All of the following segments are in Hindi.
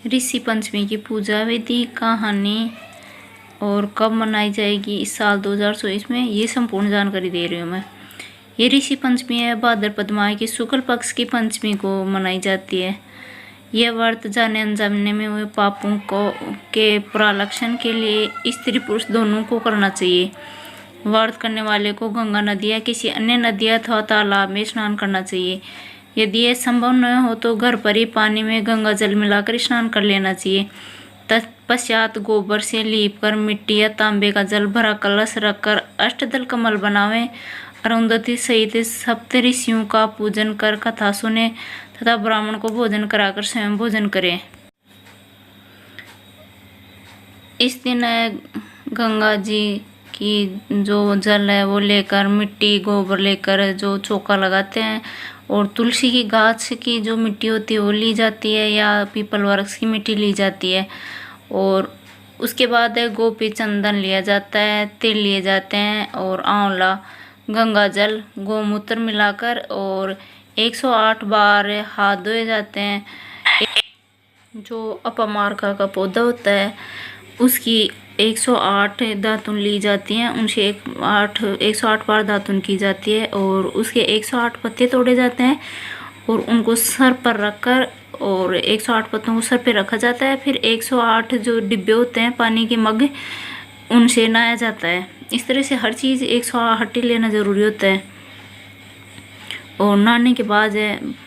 ऋषि पंचमी की पूजा विधि, कहानी और कब मनाई जाएगी इस साल 2024 में, ये संपूर्ण जानकारी दे रही हूँ मैं। ये ऋषि पंचमी है, भाद्रपद माह की शुक्ल पक्ष की पंचमी को मनाई जाती है। यह व्रत जाने अनजाने में हुए पापों को के प्रलक्षण के लिए स्त्री पुरुष दोनों को करना चाहिए। व्रत करने वाले को गंगा नदी या किसी अन्य नदी अथवा तालाब में स्नान करना चाहिए। यदि यह संभव न हो तो घर पर ही पानी में गंगा जल मिलाकर स्नान कर लेना चाहिए। तत्पश्चात गोबर से लीप कर मिट्टी या तांबे का जल भरा कलश रखकर अष्टदल कमल बनावें। अरुंधति सहित सप्त ऋषियों का पूजन कर कथा सुने तथा ब्राह्मण को भोजन कराकर स्वयं भोजन करें। इस दिन गंगा जी की जो जल है वो लेकर, मिट्टी गोबर लेकर जो चौका लगाते हैं, और तुलसी की गाछ की जो मिट्टी होती है वो ली जाती है या पीपल वृक्ष की मिट्टी ली जाती है। और उसके बाद गोपी चंदन लिया जाता है, तिल लिए जाते हैं और आंवला, गंगा जल, गोमूत्र मिलाकर और 108 बार हाथ धोए जाते हैं। जो अपमार्का का पौधा होता है उसकी 108 दातुन ली जाती हैं, उनसे 108 बार दातुन की जाती है और उसके 108 पत्ते तोड़े जाते हैं और उनको सर पर रखकर, और 108 पत्तों को सर पे रखा जाता है। फिर 108 जो डिब्बे होते हैं पानी के मग, उनसे नहाया जाता है। इस तरह से हर चीज़ 108 लेना ज़रूरी होता है। और नहाने के बाद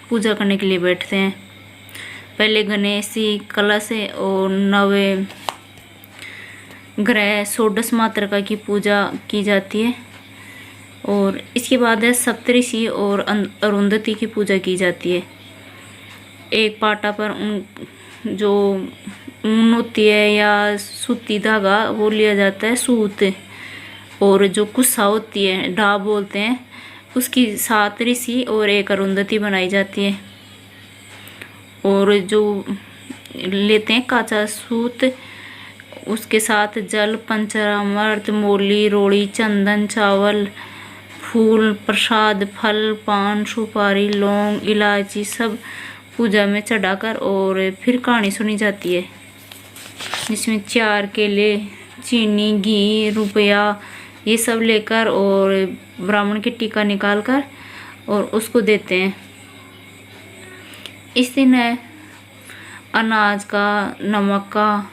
पूजा करने के लिए बैठते हैं। पहले गणेश जी, कलश और नवे ग्रह, षोडश मातृका की पूजा की जाती है। और इसके बाद सप्तऋषि और अरुंधति की पूजा की जाती है। एक पाटा पर जो ऊन होती है या सूती धागा वो लिया जाता है, सूत, और जो कुस्सा होती है, ढाब बोलते हैं, उसकी 7 ऋषि और एक अरुंधति बनाई जाती है। और जो लेते हैं काचा सूत, उसके साथ जल, पंचामृत, मोली, रोड़ी, चंदन, चावल, फूल, प्रसाद, फल, पान, सुपारी, लौंग, इलायची सब पूजा में चढ़ाकर और फिर कहानी सुनी जाती है, जिसमें 4 केले, चीनी, घी, रुपया ये सब लेकर और ब्राह्मण की टीका निकाल कर और उसको देते हैं। इस दिन अनाज का, नमक का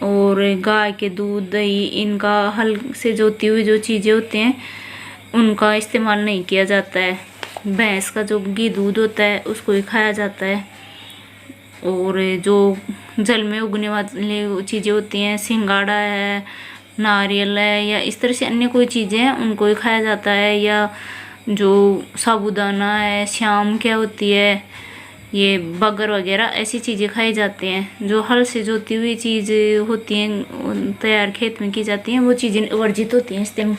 और गाय के दूध, दही, इनका हल से जोती हुई जो चीज़ें होती हैं उनका इस्तेमाल नहीं किया जाता है। भैंस का जो घी दूध होता है उसको ही खाया जाता है। और जो जल में उगने वाली चीज़ें होती हैं, सिंगाड़ा है, नारियल है या इस तरह से अन्य कोई चीज़ें हैं उनको ही खाया जाता है। या जो साबूदाना है, शाम क्या होती है, ये बगर वगैरह ऐसी चीज़ें खाई जाती हैं। जो हल से जोती हुई चीज़ होती हैं, तैयार खेत में की जाती हैं, वो चीज़ें वर्जित होती हैं। इस दिन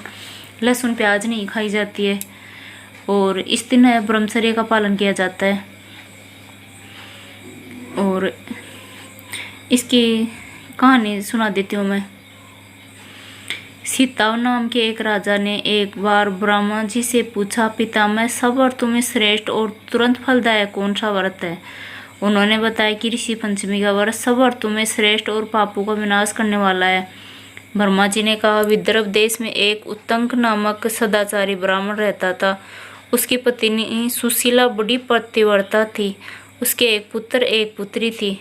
लहसुन प्याज नहीं खाई जाती है। और इस दिन ब्रह्मचर्य का पालन किया जाता है। और इसकी कहानी सुना देती हूँ मैं। सीताव नाम के एक राजा ने एक बार ब्रह्मा जी से पूछा, पितामह, सब व्रतों में श्रेष्ठ और तुरंत फलदायक कौन सा व्रत है? उन्होंने बताया कि ऋषि पंचमी का व्रत सब व्रतों में श्रेष्ठ और पापों का विनाश करने वाला है। ब्रह्मा जी ने कहा, विदर्भ देश में एक उत्तंक नामक सदाचारी ब्राह्मण रहता था। उसकी पत्नी सुशीला बड़ी पतिव्रता थी। उसके एक पुत्र एक पुत्री थी।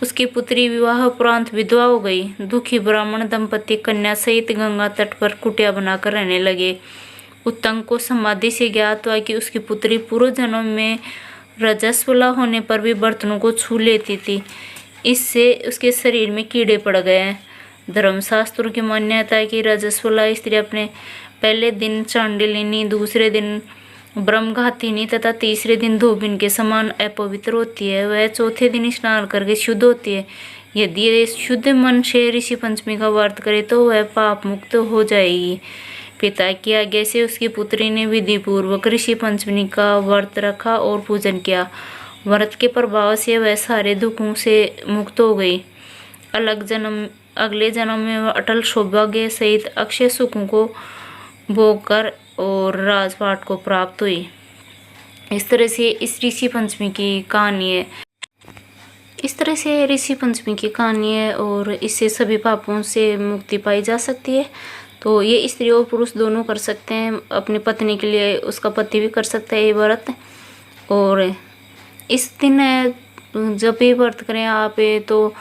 उसकी पुत्री विवाह उपरांत विधवा हो गई। दुखी ब्राह्मण दंपति कन्या सहित गंगा तट पर कुटिया बनाकर रहने लगे। उत्तंक को समाधि से ज्ञात हुआ कि उसकी पुत्री पूर्व जन्म में रजस्वला होने पर भी बर्तनों को छू लेती थी। इससे उसके शरीर में कीड़े पड़ गए। धर्मशास्त्रों की मान्यता है कि रजस्वला स्त्री अपने पहले दिन चांडिलिनी, दूसरे दिन ब्रह्मघातिनी तथा तीसरे दिन धोबिन के समान अपवित्र होती है। वह चौथे दिन स्नान करके शुद्ध होती है। यदि ये शुद्ध मन से ऋषि पंचमी का व्रत करे तो वह पाप मुक्त हो जाएगी। पिता की आज्ञा से उसकी पुत्री ने विधि पूर्वक ऋषि पंचमी का व्रत रखा और पूजन किया। व्रत के प्रभाव से वह सारे दुखों से मुक्त हो गई। अगले जन्म में वह अटल सौभाग्य सहित अक्षय सुखों को भोग कर और राजपाट को प्राप्त हुई। इस तरह से इस ऋषि पंचमी की कहानी है। इस तरह से ऋषि पंचमी की कहानी है और इससे सभी पापों से मुक्ति पाई जा सकती है। तो ये स्त्री और पुरुष दोनों कर सकते हैं, अपनी पत्नी के लिए उसका पति भी कर सकता है ये व्रत। और इस दिन जब भी व्रत करें आप तो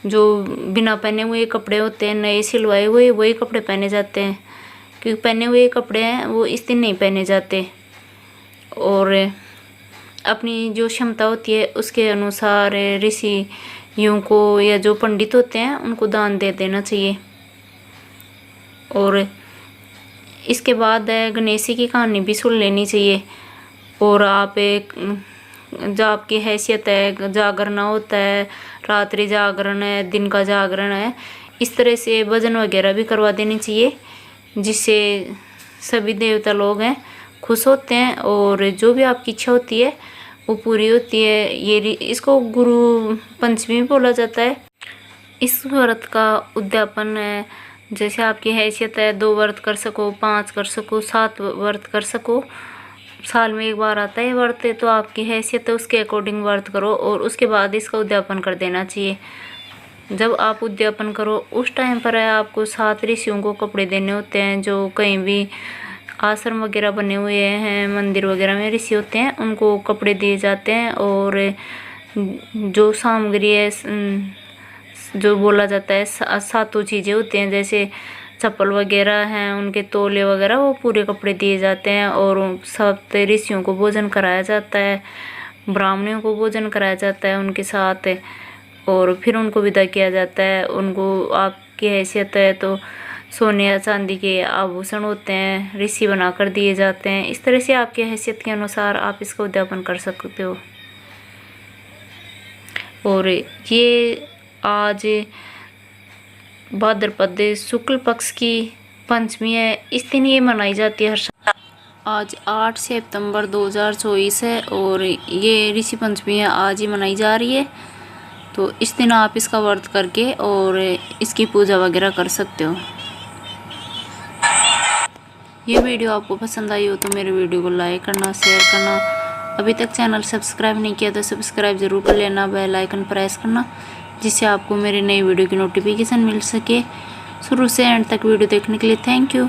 जो बिना पहने हुए कपड़े होते हैं, नए सिलवाए हुए वही कपड़े पहने जाते हैं, क्योंकि पहने हुए कपड़े हैं वो इस दिन नहीं पहने जाते। और अपनी जो क्षमता होती है उसके अनुसार ऋषियों को या जो पंडित होते हैं उनको दान दे देना चाहिए। और इसके बाद गणेश जी की कहानी भी सुन लेनी चाहिए। और आप एक जो आपकी हैसियत है, जागरण होता है, रात्रि जागरण है, दिन का जागरण है, इस तरह से भजन वगैरह भी करवा देनी चाहिए, जिससे सभी देवता लोग हैं खुश होते हैं और जो भी आपकी इच्छा होती है वो पूरी होती है। ये इसको गुरु पंचमी बोला जाता है। इस व्रत का उद्यापन है, जैसे आपकी हैसियत है 2 व्रत कर सको, 5 कर सको, 7 व्रत कर सको। साल में एक बार आता है व्रत, तो आपकी हैसियत है उसके अकॉर्डिंग व्रत करो और उसके बाद इसका उद्यापन कर देना चाहिए। जब आप उद्यापन करो उस टाइम पर आपको 7 ऋषियों को कपड़े देने होते हैं। जो कहीं भी आश्रम वगैरह बने हुए हैं, मंदिर वगैरह में ऋषि होते हैं, उनको कपड़े दिए जाते हैं। और जो सामग्री है, जो बोला जाता है 7 चीज़ें होती हैं, जैसे चप्पल वगैरह हैं, उनके तौलिए वगैरह, वो पूरे कपड़े दिए जाते हैं। और 7 ऋषियों को भोजन कराया जाता है, ब्राह्मणों को भोजन कराया जाता है उनके साथ, और फिर उनको विदा किया जाता है। उनको आपकी हैसियत है तो सोने या चांदी के आभूषण होते हैं, ऋषि बनाकर दिए जाते हैं। इस तरह से आपकी हैसियत के अनुसार आप इसका उद्यापन कर सकते हो। और ये आज भाद्रपद शुक्ल पक्ष की पंचमी है, इस दिन ये मनाई जाती है हर साल। आज 8 सितंबर 2024 है और ये ऋषि पंचमी है, आज ही मनाई जा रही है। तो इस दिन आप इसका व्रत करके और इसकी पूजा वगैरह कर सकते हो। ये वीडियो आपको पसंद आई हो तो मेरे वीडियो को लाइक करना, शेयर करना। अभी तक चैनल सब्सक्राइब नहीं किया तो सब्सक्राइब ज़रूर कर लेना, बेल आइकन प्रेस करना, जिससे आपको मेरी नई वीडियो की नोटिफिकेशन मिल सके। शुरू से एंड तक वीडियो देखने के लिए थैंक यू।